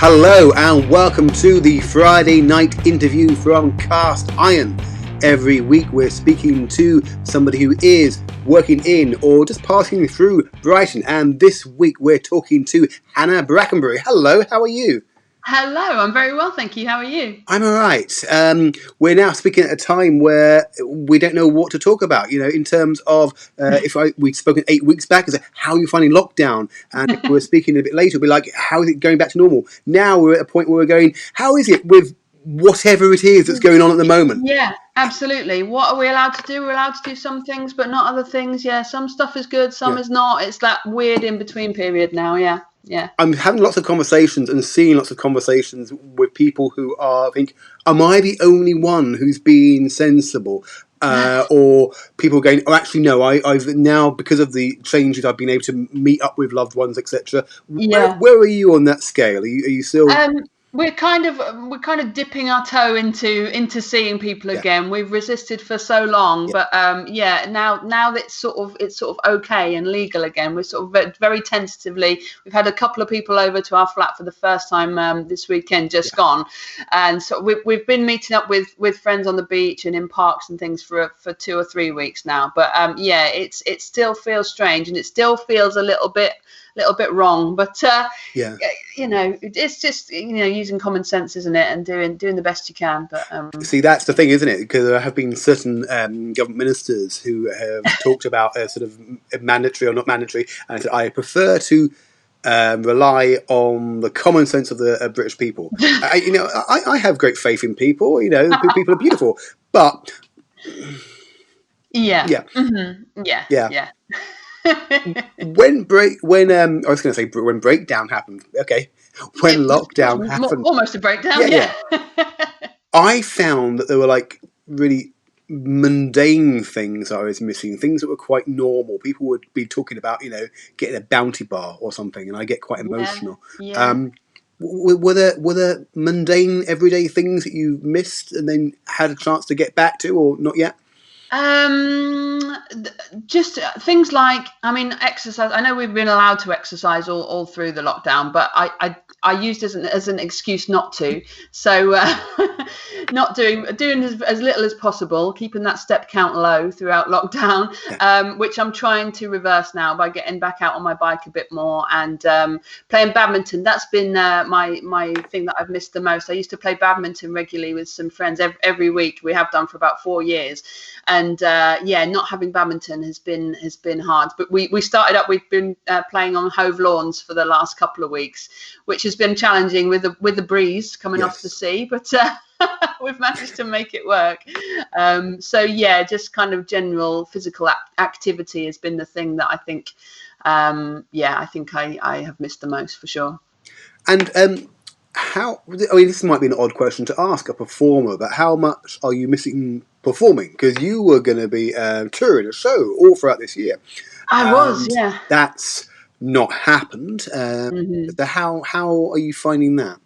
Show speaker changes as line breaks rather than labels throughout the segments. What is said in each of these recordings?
Hello and welcome to the Friday night interview from Cast Iron. Every week we're speaking to somebody who is working in or just passing through Brighton, and this week we're talking to Hannah Brackenbury. Hello, how are you?
Hello, I'm very well, thank you. How are you?
I'm all right. We're now speaking at a time where we don't know what to talk about, in terms of we'd spoken 8 weeks back, is how are you finding lockdown? And if we're speaking a bit later, we'll be like, how is it going back to normal? Now we're at a point where we're going, how is it with whatever it is that's going on at the moment?
Yeah, absolutely. What are we allowed to do? We're allowed to do some things, but not other things. Yeah, some stuff is good, some is not. It's that weird in-between period now, yeah.
I'm having lots of conversations and seeing lots of conversations with people who are, I think, am I the only one who's being sensible? Or people going, oh, actually, no, I've now, because of the changes, I've been able to meet up with loved ones, etc. Where are you on that scale? Are you still...
We're kind of dipping our toe into seeing people again. We've resisted for so long, but now that it's sort of okay and legal again, we're sort of very tentatively. We've had a couple of people over to our flat for the first time this weekend, just gone, and so we've been meeting up with friends on the beach and in parks and things for 2 or 3 weeks now. But it still feels strange and it still feels a little bit wrong, but it's just using common sense, isn't it, and doing the best you can. But
see, that's the thing, isn't it? Because there have been certain government ministers who have talked about sort of mandatory or not mandatory, and I prefer to rely on the common sense of the British people. I have great faith in people. People are beautiful, but
yeah.
When breakdown happened, when lockdown happened,
almost a breakdown. Yeah.
I found that there were like really mundane things I was missing, things that were quite normal. People would be talking about, getting a bounty bar or something, and I get quite emotional. Were there mundane, everyday things that you missed and then had a chance to get back to, or not yet?
Just things like, exercise. I know we've been allowed to exercise all through the lockdown, but I used as an excuse not to. So not doing as little as possible, keeping that step count low throughout lockdown, which I'm trying to reverse now by getting back out on my bike a bit more and playing badminton. That's been my thing that I've missed the most. I used to play badminton regularly with some friends every week. We have done for about 4 years. And not having badminton has been hard. But we started up. We've been playing on Hove lawns for the last couple of weeks, which has been challenging with the breeze coming off the sea. But we've managed to make it work. Just kind of general physical activity has been the thing that I think, I have missed the most for sure.
And this might be an odd question to ask a performer, but how much are you missing performing? Because you were going to be touring a show all throughout this year.
I was, yeah.
That's not happened. How are you finding that?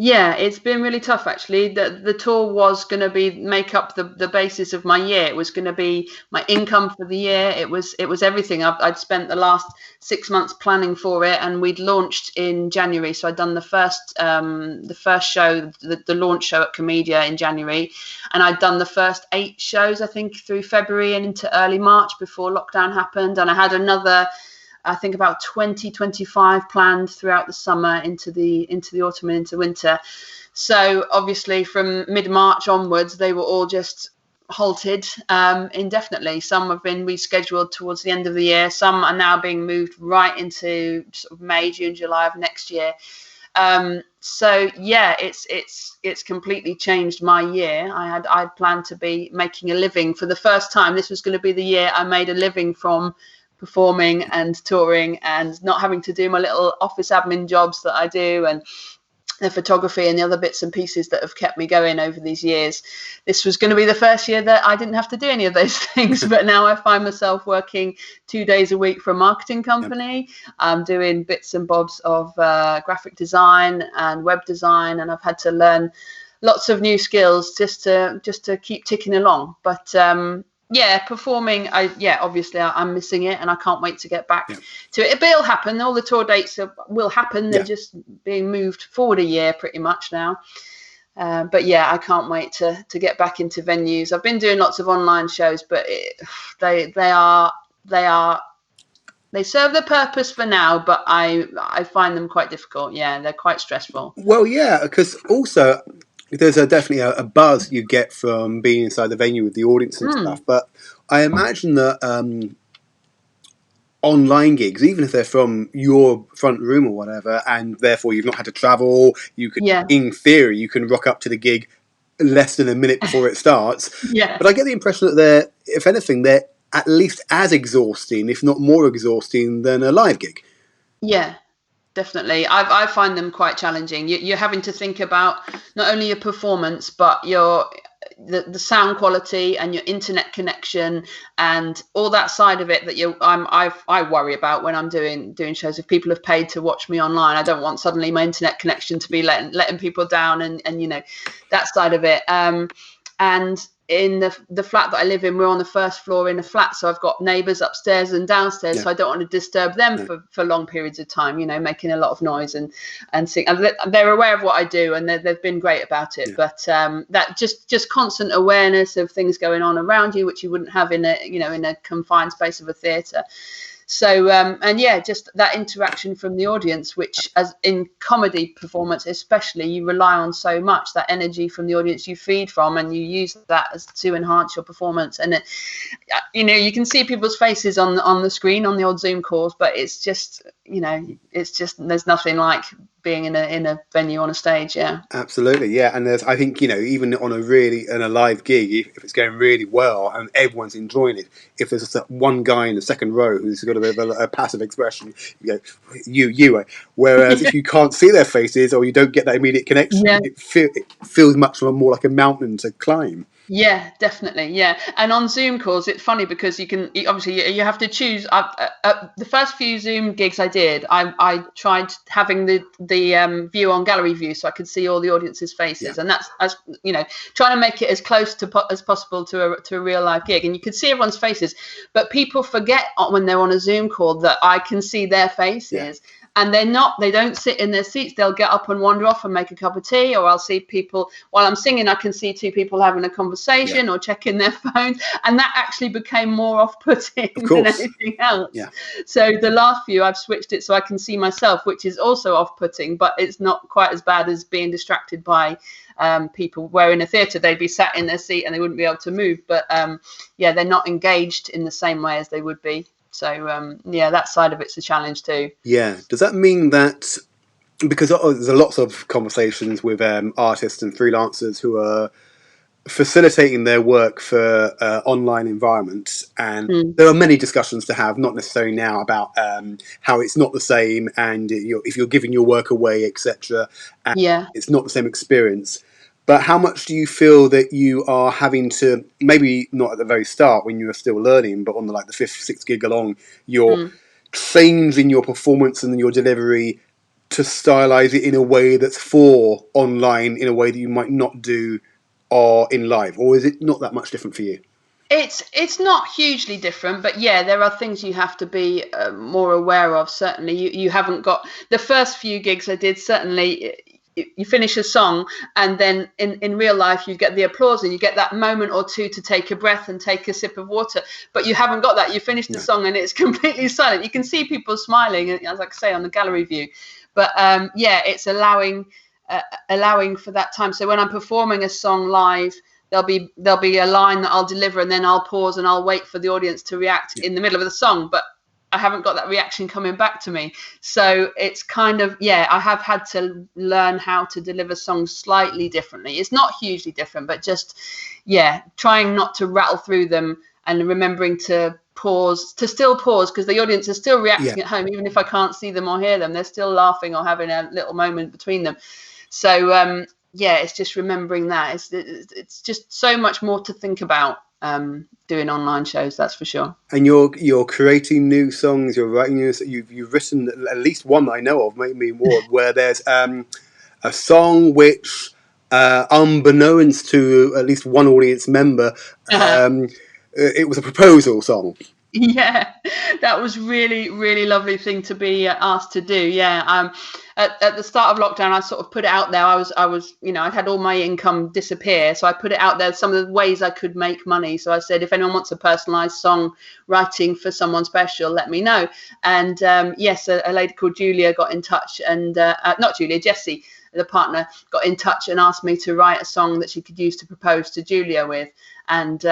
Yeah, it's been really tough actually. The tour was going to make up the basis of my year. It was going to be my income for the year. It was everything. I'd spent the last 6 months planning for it, and we'd launched in January. So I'd done the first show, the launch show at Comedia in January, and I'd done the first 8 shows I think through February and into early March before lockdown happened, and I had another, I think, about 20-25 planned throughout the summer into the autumn and into winter. So obviously from mid-March onwards, they were all just halted indefinitely. Some have been rescheduled towards the end of the year. Some are now being moved right into sort of May, June, July of next year. It's completely changed my year. I'd planned to be making a living for the first time. This was going to be the year I made a living from performing and touring and not having to do my little office admin jobs that I do and the photography and the other bits and pieces that have kept me going over these years. This was going to be the first year that I didn't have to do any of those things, but now I find myself working 2 days a week for a marketing company. I'm doing bits and bobs of graphic design and web design, and I've had to learn lots of new skills just to keep ticking along. But yeah, performing. Obviously, I'm missing it, and I can't wait to get back
Yeah,
to it. But it'll happen. All the tour dates will happen. They're
yeah.
just being moved forward a year, pretty much now. But yeah, I can't wait to get back into venues. I've been doing lots of online shows, but they are they serve the purpose for now, but I find them quite difficult. Yeah, they're quite stressful.
Well, yeah, because also there's definitely a buzz you get from being inside the venue with the audience and
Mm,
stuff. But I imagine that online gigs, even if they're from your front room or whatever, and therefore you've not had to travel, you could,
yeah,
in theory, you can rock up to the gig less than a minute before it starts.
yeah,
But I get the impression that they're, if anything, they're at least as exhausting, if not more exhausting, than a live gig.
yeah. Definitely. I find them quite challenging. You're having to think about not only your performance, but the sound quality and your internet connection and all that side of it that I worry about when I'm doing shows. If people have paid to watch me online, I don't want suddenly my internet connection to be letting people down, and that side of it. And in the flat that I live in, we're on the first floor in a flat, so I've got neighbours upstairs and downstairs,
Yeah,
so I don't want to disturb them
no,
for long periods of time, making a lot of noise and sing. And they're aware of what I do, and they've been great about it.
yeah.
But that just constant awareness of things going on around you, which you wouldn't have in a confined space of a theatre. So and yeah, just that interaction from the audience, which as in comedy performance especially, you rely on so much. That energy from the audience you feed from, and you use that to enhance your performance. And you can see people's faces on the screen on the old Zoom calls, but it's just there's nothing like being in a venue on a stage. Yeah.
Absolutely, yeah, and there's, I think, even on in a live gig, if it's going really well and everyone's enjoying it, if there's just that one guy in the second row who's got a bit of a passive expression, you go, you. Whereas if you can't see their faces or you don't get that immediate connection,
Yeah.
it feels much more like a mountain to climb.
Yeah, definitely. Yeah, and on Zoom calls, it's funny because obviously you have to choose. The first few Zoom gigs I did, I tried having the view on gallery view, so I could see all the audience's
Yeah,
faces, and that's as trying to make it as close as possible to a real live gig, and you could see everyone's faces, but people forget when they're on a Zoom call that I can see their
yeah,
faces. And they don't sit in their seats. They'll get up and wander off and make a cup of tea, or I'll see people while I'm singing. I can see two people having a
yeah.
conversation or checking their phones, and that actually became more off-putting
Of
than
course.
anything else.
Yeah,
So the last few, I've switched it so I can see myself, which is also off-putting, but it's not quite as bad as being distracted by people. Where in a theatre they'd be sat in their seat and they wouldn't be able to move, but yeah, they're not engaged in the same way as they would be. So yeah, that side of it's a challenge too.
yeah. Does that mean that because there's lots of conversations with artists and freelancers who are facilitating their work for online environments, and
Mm.
there are many discussions to have, not necessarily now, about how it's not the same, and if you're giving your work away, etc., and
Yeah.
it's not the same experience. But how much do you feel that you are having to, maybe not at the very start when you are still learning, but on the fifth, sixth gig along, you're
Mm.
changing your performance and your delivery to stylize it in a way that's for online, in a way that you might not do or in live, or is it not that much different for you?
It's not hugely different, but yeah, there are things you have to be more aware of. Certainly, you haven't got the first few gigs I did. Certainly, you finish a song, and then in real life, you get the applause, and you get that moment or two to take a breath and take a sip of water. But you haven't got that. You finish the
No.
song, and it's completely silent. You can see people smiling, as I say, on the gallery view. But yeah, it's allowing for that time. So when I'm performing a song live, there'll be a line that I'll deliver, and then I'll pause and I'll wait for the audience to react
Yeah.
in the middle of the song, but I haven't got that reaction coming back to me. So it's kind of, yeah, I have had to learn how to deliver songs slightly differently. It's not hugely different, but just, yeah, trying not to rattle through them and remembering to still pause, because the audience is still
Yeah.
reacting at home. Even if I can't see them or hear them, they're still laughing or having a little moment between them. So yeah, it's just remembering that it's just so much more to think about doing online shows, that's for sure.
And you're creating new songs. You're writing new. You've written at least one that I know of, maybe more, where there's a song which, unbeknownst to at least one audience member, um, it was a proposal song.
Yeah, that was really, really lovely thing to be asked to do. Yeah, at the start of lockdown, I sort of put it out there. I'd had all my income disappear, so I put it out there. Some of the ways I could make money. So I said, if anyone wants a personalised song writing for someone special, let me know. And yes, a lady called Julia got in touch, and not Julia, Jessie, the partner, got in touch and asked me to write a song that she could use to propose to Julia with. And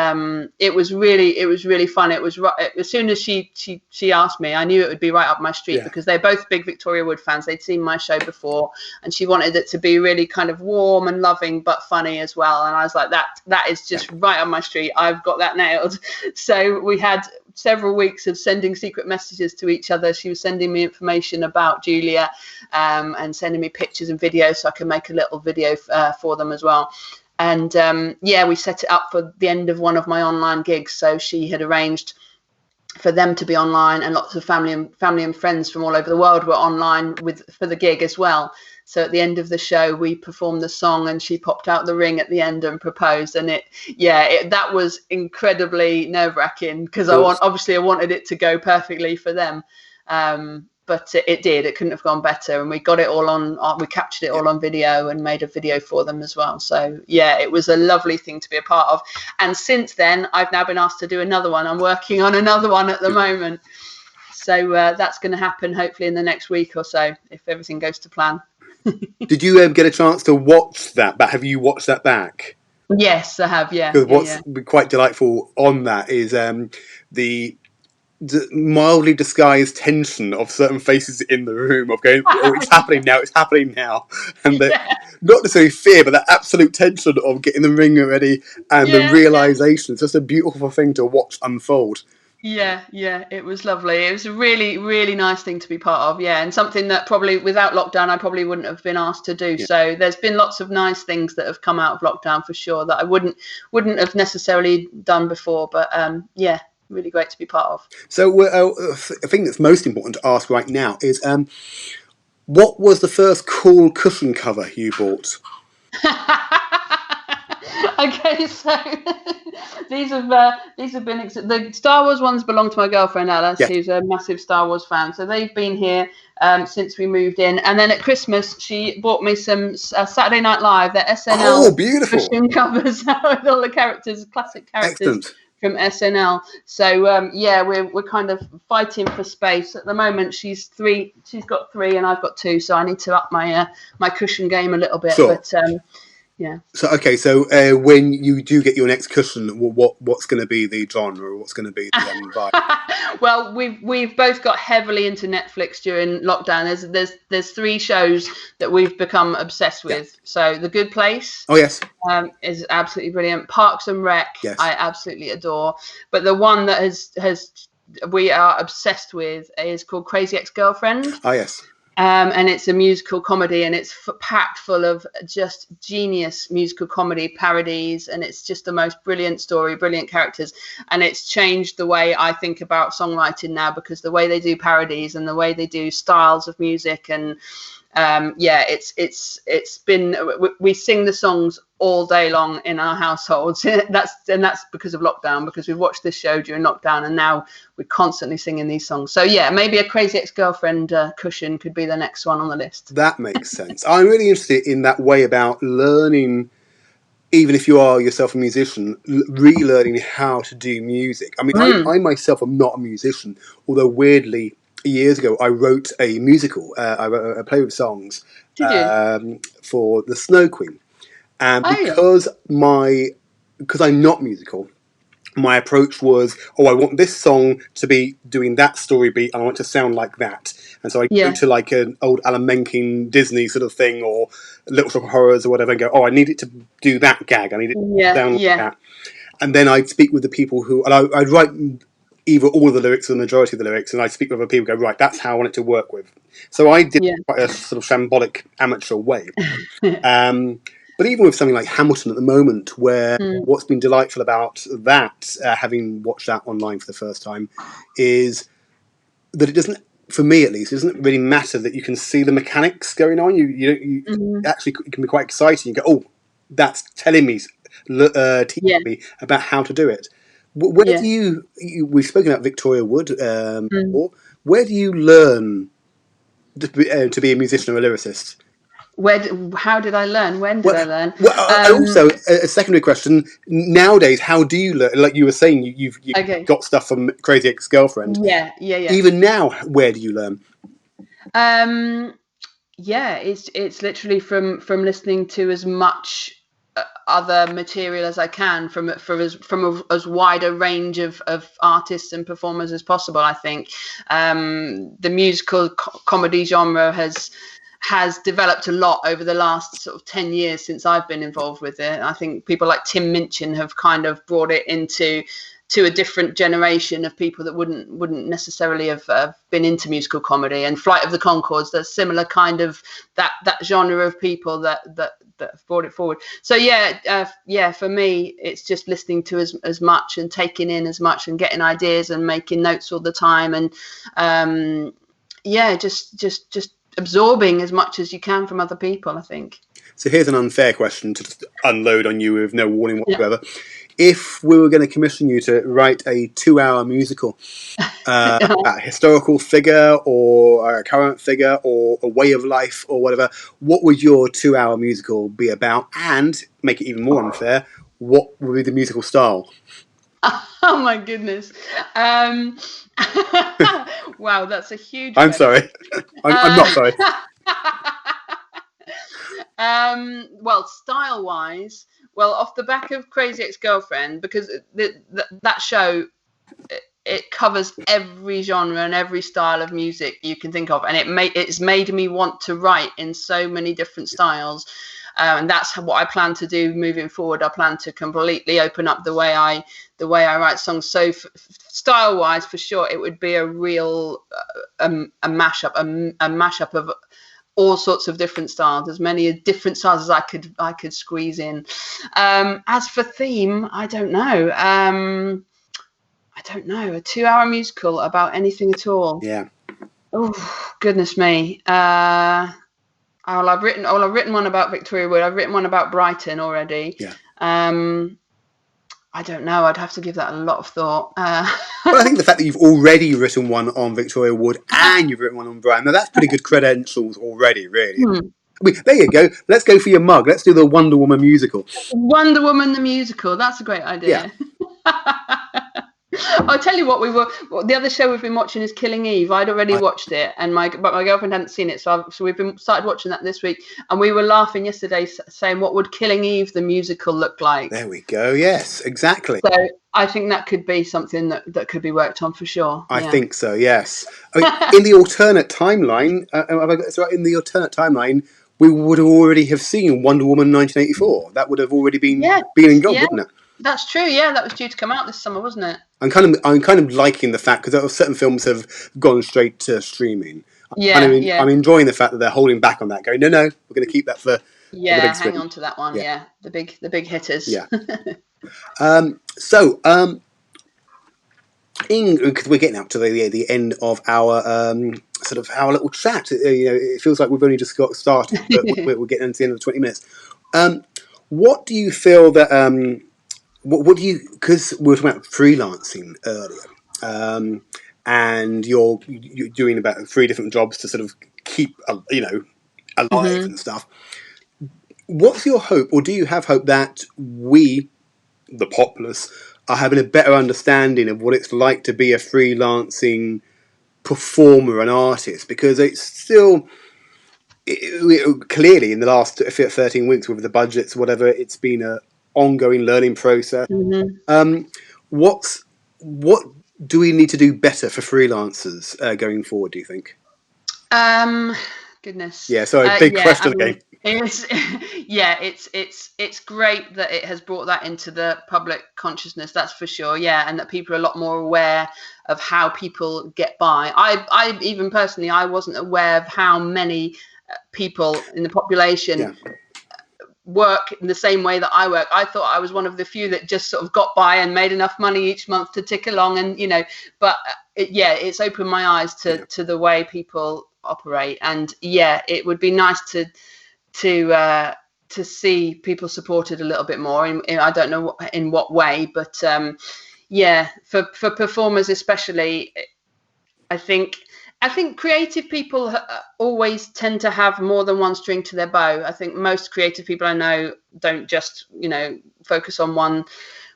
it was really fun. It was as soon as she asked me, I knew it would be right up my street,
Yeah.
because they're both big Victoria Wood fans. They'd seen my show before, and she wanted it to be really kind of warm and loving but funny as well. And I was like, that is just right up my street. I've got that nailed. So we had several weeks of sending secret messages to each other. She was sending me information about Julia, and sending me pictures and videos so I could make a little video for them as well. And we set it up for the end of one of my online gigs. So she had arranged for them to be online, and lots of family and friends from all over the world were online for the gig as well. So at the end of the show, we performed the song, and she popped out the ring at the end and proposed. And that was incredibly nerve-wracking, because I wanted it to go perfectly for them. But it did. It couldn't have gone better, and we got it all on. We captured it all on video and made a video for them as well. So yeah, it was a lovely thing to be a part of. And since then, I've now been asked to do another one. I'm working on another one at the moment. So that's going to happen hopefully in the next week or so, if everything goes to plan.
Did you get a chance to watch that? But have you watched that back?
Yes, I have. Yeah,
Because
yeah,
what's
yeah.
quite delightful on that is the mildly disguised tension of certain faces in the room of going, oh, it's happening now, and the
Yeah,
not necessarily fear, but that absolute tension of getting the ring ready and the
yeah, yeah.
realization. It's just a beautiful thing to watch unfold.
Yeah, yeah, it was lovely. It was a really, really nice thing to be part of. Yeah, and something that probably without lockdown I probably wouldn't have been asked to do.
Yeah.
So there's been lots of nice things that have come out of lockdown for sure that I wouldn't have necessarily done before. But yeah, really great to be part of.
So a thing that's most important to ask right now is what was the first cool cushion cover you bought?
Okay, so these have been the Star Wars ones belong to my girlfriend Alice,
Yes.
who's a massive Star Wars fan. So they've been here since we moved in, and then at Christmas she bought me some Saturday Night Live, their SNL
Oh, beautiful.
cushion covers with all the characters, classic characters.
Excellent.
From SNL. So yeah, we're kind of fighting for space at the moment. She's got 3 and I've got 2, so I need to up my my cushion game a little bit.
Sure.
But yeah.
So okay, so when you do get your next cushion, what's going to be the genre? What's going to be the vibe?
Well, we've both got heavily into Netflix during lockdown. There's 3 shows that we've become obsessed with. Yeah. So The Good Place.
Oh yes.
Is absolutely brilliant. Parks and Rec.
Yes.
I absolutely adore. But the one that has we are obsessed with is called Crazy Ex-Girlfriend.
Oh yes.
And it's a musical comedy, and it's packed full of just genius musical comedy parodies, and it's just the most brilliant story, brilliant characters, and it's changed the way I think about songwriting now, because the way they do parodies and the way they do styles of music, and it's been, we sing the songs all day long in our households. that's because of lockdown, because we watched this show during lockdown, and now we're constantly singing these songs. So yeah, maybe a Crazy Ex-Girlfriend cushion could be the next one on the list.
That makes sense. I'm really interested in that way about learning, even if you are yourself a musician, relearning how to do music. I mean, I myself am not a musician, although weirdly, years ago I wrote a musical. I wrote a play with songs for the Snow Queen. And because I'm not musical, my approach was, I want this song to be doing that story beat, and I want to sound like that. And so I go to like an old Alan Menken Disney sort of thing, or Little Shop of Horrors or whatever, and go, I need it to do that gag. I need it to sound like that. And then I'd speak with the people and I'd write either all of the lyrics or the majority of the lyrics, and I'd speak with other people and go, right, that's how I want it to work with. So I did quite a sort of shambolic amateur way. But even with something like Hamilton at the moment, where what's been delightful about that, having watched that online for the first time, is that it doesn't, for me at least, it doesn't really matter that you can see the mechanics going on. You actually, it can be quite exciting. You go, that's telling me, teaching me about how to do it. Where
Yeah.
do we've spoken about Victoria Wood
Mm.
before. Where do you learn to be a musician or a lyricist?
How did I learn? When did
Well,
I learn?
and also a secondary question. Nowadays, how do you learn? Like you were saying, you
Okay.
got stuff from Crazy Ex-Girlfriend.
Yeah, yeah, yeah.
Even now, where do you learn?
Um, yeah, it's literally from listening to as much other material as I can from as wide a range of artists and performers as possible. I think the musical comedy genre has developed a lot over the last sort of 10 years since I've been involved with it. I think people like Tim Minchin have kind of brought it into a different generation of people that wouldn't necessarily have been into musical comedy. And Flight of the Conchords, there's similar kind of that genre of people that have brought it forward. So yeah, for me, it's just listening to as much and taking in as much and getting ideas and making notes all the time, and just absorbing as much as you can from other people, I think.
So here's an unfair question to just unload on you with no warning
Yeah.
whatsoever. If we were going to commission you to write a 2-hour musical about a historical figure or a current figure or a way of life or whatever, what would your 2-hour musical be about? And make it even more unfair, what would be the musical style?
Oh my goodness. Um, wow, that's a huge
I'm sorry.
question.
I'm not sorry.
Well, style wise, well, off the back of Crazy Ex-Girlfriend, because that show, it covers every genre and every style of music you can think of, and it's made me want to write in so many different styles. And that's what I plan to do moving forward. I plan to completely open up the way I write songs. So style wise, for sure, it would be a real a mashup, a mashup of all sorts of different styles, as many different styles as I could squeeze in. As for theme, I don't know. A 2-hour musical about anything at all.
Yeah.
Oh goodness me. I've written one about Victoria Wood. I've written one about Brighton already.
Yeah.
I don't know. I'd have to give that a lot of thought.
Well, I think the fact that you've already written one on Victoria Wood and you've written one on Brian, now that's pretty good credentials already, really. I mean, there you go. Let's go for your mug. Let's do the Wonder Woman musical.
Wonder Woman the musical. That's a great idea.
Yeah.
I'll tell you what, the other show we've been watching is Killing Eve. I'd already watched it, but my girlfriend hadn't seen it, so we've started watching that this week, and we were laughing yesterday, saying, what would Killing Eve the musical look like?
There we go. Yes, exactly.
So I think that could be something that could be worked on for sure.
I think so. Yes. I mean, in the alternate timeline, have I got this right? In the alternate timeline, we would already have seen Wonder Woman 1984. That would have already been in gold, wouldn't it?
That's true. Yeah, that was due to come out this summer, wasn't it?
I'm kind of liking the fact because certain films have gone straight to streaming. I'm enjoying the fact that they're holding back on that, going, no, we're going to keep that for the big screen.
Hang on to that one. Yeah, the big hitters.
Yeah. Because we're getting up to the end of our sort of our little chat. It feels like we've only just got started, but we're getting into the end of the 20 minutes. What do you feel that? What do you? Because we were talking about freelancing earlier, and you're doing about 3 different jobs to sort of keep alive and stuff. What's your hope, or do you have hope that we, the populace, are having a better understanding of what it's like to be a freelancing performer and artist? Because it's still clearly in the last 13 weeks with the budgets, whatever, it's been an ongoing learning process. What do we need to do better for freelancers going forward, do you think?
Goodness.
Yeah, sorry, big question again.
It's great that it has brought that into the public consciousness, that's for sure. Yeah, and that people are a lot more aware of how people get by. I even personally, I wasn't aware of how many people in the population work in the same way that I work. I thought I was one of the few that just sort of got by and made enough money each month to tick along, and but it's opened my eyes to the way people operate, and it would be nice to see people supported a little bit more. I don't know in what way, but Yeah, for performers especially, I think creative people always tend to have more than one string to their bow. I think most creative people I know don't just, focus on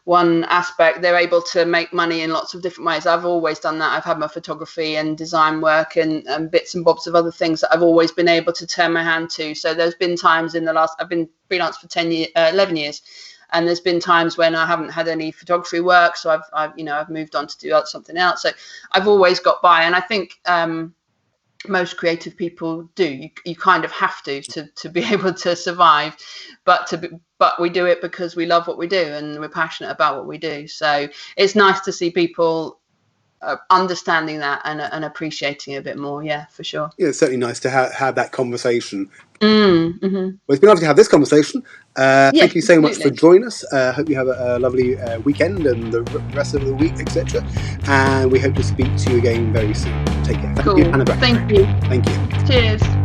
one aspect. They're able to make money in lots of different ways. I've always done that. I've had my photography and design work and bits and bobs of other things that I've always been able to turn my hand to. So there's been times I've been freelance for 11 years. And there's been times when I haven't had any photography work, so I've moved on to do something else. So I've always got by, and I think most creative people do. You kind of have to be able to survive, but we do it because we love what we do and we're passionate about what we do. So it's nice to see people understanding that and appreciating it a bit more. Yeah, for sure.
Yeah, it's certainly nice to have that conversation.
Mm-hmm.
Well, it's been lovely to have this conversation.
Yes,
Thank you so much for
absolutely.
joining us. Hope you have a lovely weekend and the rest of the week, etc. And we hope to speak to you again very soon. Take care. Thank you,
Cool.
Hannah
Thank
Brackenbury.
you.
Thank you.
Cheers.